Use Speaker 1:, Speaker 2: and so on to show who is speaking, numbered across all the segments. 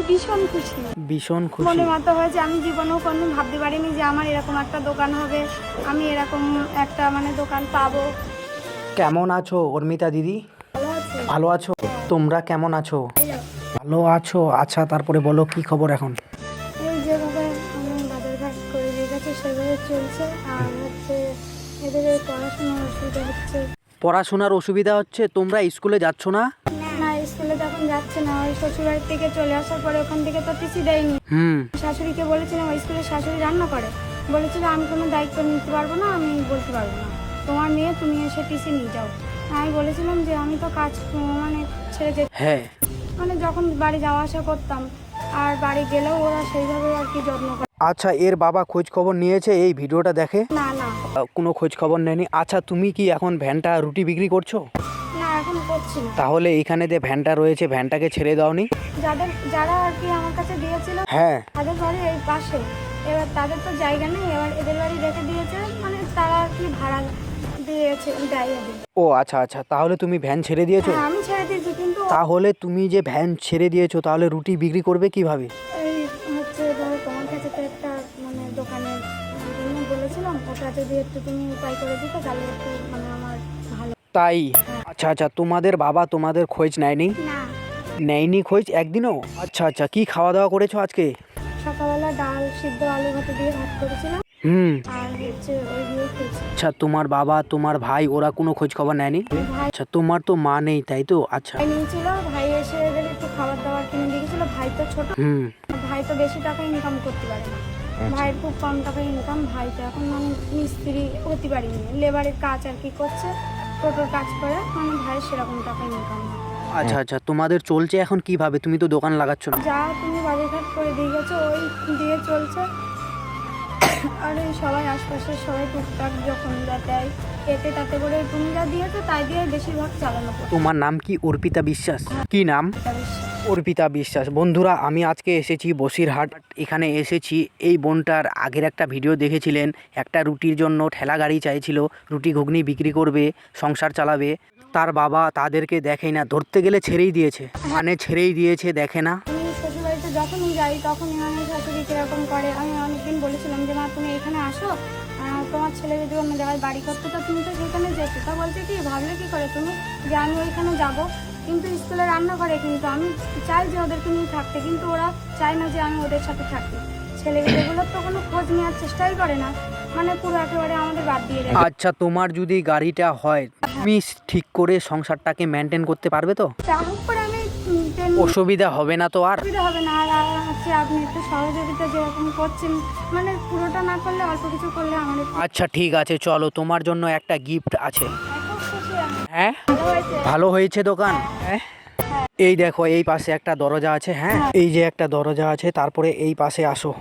Speaker 1: ভীষণ খুশি।
Speaker 2: ভীষণ খুশি
Speaker 1: মনে মতো হয়েছে, আমি জীবনেও কোনোদিন ভাবতে পারিনি যে আমার এরকম একটা দোকান হবে, আমি এরকম একটা মানে দোকান পাবো।
Speaker 2: কেমন আছো অর্মিতা দিদি?
Speaker 1: ভালো আছে।
Speaker 2: ভালো আছো? তোমরা কেমন আছো? ভালো আছো? আচ্ছা, তারপরে বলো কি খবর এখন?
Speaker 1: এই যেভাবে আমি বাজারঘাট করে দিয়ে গেছে সেভাবে চলছে। আর হচ্ছে এদের এই পড়াশোনার অসুবিধা হচ্ছে।
Speaker 2: পড়াশোনার অসুবিধা হচ্ছে? তোমরা স্কুলে যাচ্ছ না?
Speaker 1: না, স্কুলে যখন যাচ্ছে না, ওই শ্বশুরবাড়ির থেকে চলে আসার পরে ওখান থেকে তো টিসি দেয়নি। শাশুড়িকে বলেছিলাম, ওই স্কুলে শাশুড়ি রান্না করে, বলেছিল আমি কোনো দায়িত্ব নিতে পারবো না, আমি বলতে পারবো না, তোমার মেয়ে তুমি এসে টিসি নিয়ে যাও। আমি বলেছিলাম যে আমি তো কাজ মানে ছেড়ে যেতে,
Speaker 2: হ্যাঁ,
Speaker 1: মানে যখন বাড়ি যাওয়া আসা করতাম আর বাড়ি গেলেও ওরা সেইভাবে আর কি যত্ন করে।
Speaker 2: আচ্ছা, এর বাবা খোঁজ খবর নিয়েছে? এই ভিডিওটা দেখে?
Speaker 1: না না,
Speaker 2: কোনো খোঁজ খবর নেয়নি? আচ্ছা, তুমি কি এখন ভ্যানটা রুটি বিক্রি করছো?
Speaker 1: না এখন করছি না।
Speaker 2: তাহলে এখানে যে ভ্যানটা রয়েছে, ভ্যানটাকে ছেড়ে দাওনি?
Speaker 1: যারা আর কি আমার কাছে দিয়েছিল
Speaker 2: হ্যাঁ,
Speaker 1: তাদের বাড়ি এই পাশে, এবার তাদের তো জায়গা নেই, এবার এদের বাড়ি রেখে দিয়েছে, মানে তারা আর কি ভাড়া দিয়েছে দেয় এদের।
Speaker 2: ও আচ্ছা আচ্ছা, তাহলে তুমি ভ্যান ছেড়ে দিয়েছো?
Speaker 1: হ্যাঁ, আমি ছেড়ে দিয়েছি, কিন্তু
Speaker 2: তাহলে তুমি যে ভ্যান ছেড়ে দিয়েছো, তাহলে রুটি বিক্রি করবে কিভাবে?
Speaker 1: এই হচ্ছে ধরো তোমার কাছে তো একটা মানে দোকানের জন্য বলেছিলাম, ওটা যদি একটু তুমি উপায় করে দিতে তাহলে একটু মানে আমার ভালো।
Speaker 2: তাই? আচ্ছা আচ্ছা, তোমাদের বাবা তোমাদের খোঁজ নেয়নি?
Speaker 1: না,
Speaker 2: নেয়নি খোঁজ একদিনও? আচ্ছা আচ্ছা, কি খাওয়া দাওয়া করেছো আজকে?
Speaker 1: সকালবেলা ডাল সিদ্ধ আলু ভাতে দিয়ে ভাত করেছিলাম, আর হচ্ছে ওই দিয়ে খেয়েছি।
Speaker 2: আচ্ছা, তোমার বাবা তোমার ভাই ওরা কোনো খোঁজ খবর নেয়নি?
Speaker 1: ভাই
Speaker 2: আচ্ছা, তোমার তো মা নেই তাই তো? আচ্ছা,
Speaker 1: ভাই নিয়েছিল, ভাই এসে এদের একটু খাবার দাবার কিনে দিয়ে গেছিল। ভাই তো ছোট, ভাই তো বেশি টাকা ইনকাম করতে পারে না, ভাইয়ের খুব কম টাকা ইনকাম। ভাই তো এখন মানে মিস্ত্রি হতে পারিনি, লেবারের কাজ আর কি করছে, টোটোর কাজ করে, মানে ভাইয়ের সেরকম টাকা ইনকাম না।
Speaker 2: আচ্ছা আচ্ছা, তোমাদের চলছে এখন কিভাবে? তুমি তো দোকান লাগাচ্ছ না।
Speaker 1: যা তুমি বাজারঘাট করে দিয়ে গেছো ওই দিয়ে চলছে। আর এই সবাই আশপাশের সবাই টুকটাক যখন যা দেয় এতে তাতে করে তুমি যা দিয়েছো তাই দিয়ে বেশিরভাগ চালানো পড়ে।
Speaker 2: তোমার নাম কি? অর্পিতা বিশ্বাস? কি নাম? অর্পিতা বিশ্বাস। বন্ধুরা, আমি আজকে এসেছি বসিরহাট। এখানে এসেছি, এই বোনটার আগের একটা ভিডিও দেখেছিলেন, একটা রুটির জন্য ঠেলা গাড়ি চাইছিল, রুটি ঘুগনি বিক্রি করবে, সংসার চালাবে। তার বাবা তাদেরকে দেখেই না, ধরতে গেলে ছেড়েই দিয়েছে, মানে ছেড়েই দিয়েছে, দেখে না।
Speaker 1: আমি শ্বশুরবাড়িতে যখনই যাই তখনই আমি শাশুড়ি কীরকম করে, আমি অনেকদিন বলেছিলাম যে মা তুমি এখানে আসো, তোমার ছেলে যদি অন্য জায়গায় বাড়ি করতে তো তুমি তো সেখানে যেতে। তা বলছে কি ভাবলে কি করে তুমি যে আমি ওইখানে যাব, কিন্তু স্কুলে রান্না করে, কিন্তু আমি চাই যে ওদেরকে নিয়ে থাকতে, কিন্তু ওরা চায় না যে আমি ওদের সাথে থাকি। ছেলেগুলোর তো কোনো খোঁজ নেওয়ার চেষ্টাই করে না, মানে পুরো একেবারে আমাদের বাদ দিয়ে দেয়।
Speaker 2: আচ্ছা, তোমার যদি গাড়িটা হয়, তুমি ঠিক করে সংসারটাকে মেনটেন করতে পারবে তো?
Speaker 1: যা হোক করে আমি
Speaker 2: অসুবিধা হবে না তো? আর
Speaker 1: অসুবিধা হবে না। আর হচ্ছে আপনি একটু সহযোগিতা যেরকম করছেন, মানে পুরোটা না করলে অল্প কিছু করলে আমার
Speaker 2: আচ্ছা ঠিক আছে, চলো, তোমার জন্য একটা গিফট আছে।
Speaker 1: খুব খুশি আমি।
Speaker 2: হ্যাঁ,
Speaker 1: ভালো হয়েছে।
Speaker 2: ভালো হয়েছে দোকান? হ্যাঁ, এই দেখো, এই পাশে একটা দরজা আছে। হ্যাঁ, এই যে একটা দরজা আছে, তারপরে এই পাশে আসো,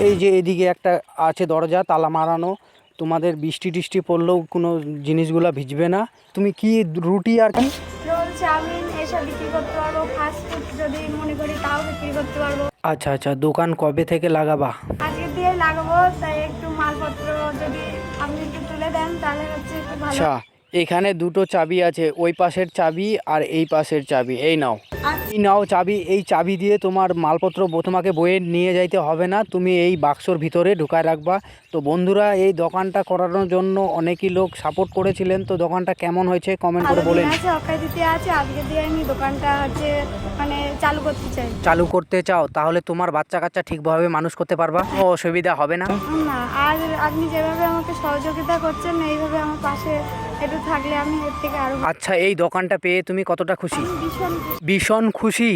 Speaker 2: এই যে এদিকে একটা আছে দরজা, তালা মারানো। তোমাদের বৃষ্টি টিষ্টি পড়লেও কোনো জিনিসগুলো ভিজবে না। তুমি কি রুটি আর কি
Speaker 1: রোল চাউমিন এসব বিক্রি করতে পারবো, ফাস্ট ফুড যদি মনে করি তাও বিক্রি করতে পারবো।
Speaker 2: আচ্ছা আচ্ছা, দোকান কবে থেকে লাগাবা?
Speaker 1: আজকে দিয়ে লাগাবো, তাই একটু মালপত্র যদি আপনি একটু তুলে দেন তাহলে হচ্ছে একটু ভালো।
Speaker 2: আচ্ছা, এখানে দুটো চাবি আছে, ওই পাশের চাবি আর এই পাশের চাবি। এই নাও, এই নাও চাবি। এই চাবি দিয়ে তোমার মালপত্র তোমাকে বয়ে নিয়ে যাইতে হবে না, তুমি এই বাক্সর ভিতরে ঢুকায় রাখবা। তো বন্ধুরা, এই দোকানটা করানোর জন্য অনেকই লোক সাপোর্ট করেছিলেন, তো দোকানটা কেমন হয়েছে কমেন্ট করে বলেন।
Speaker 1: আছে, অক্ষয় দিতে আছে, আজকে দিয়ে আমি দোকানটা হচ্ছে মানে চালু করতে চাই।
Speaker 2: চালু করতে চাও? তাহলে তোমার বাচ্চা কাচ্চা ঠিকভাবে মানুষ করতে পারবা, ও অসুবিধা হবে না।
Speaker 1: না, আর আপনি যেভাবে আমাকে সহযোগিতা করছেন এইভাবে আমার পাশে একটু থাকলে আমি এর থেকে আরো।
Speaker 2: আচ্ছা, এই দোকানটা পেয়ে তুমি কতটা খুশি?
Speaker 1: ভীষণ
Speaker 2: ভীষণ খুশি।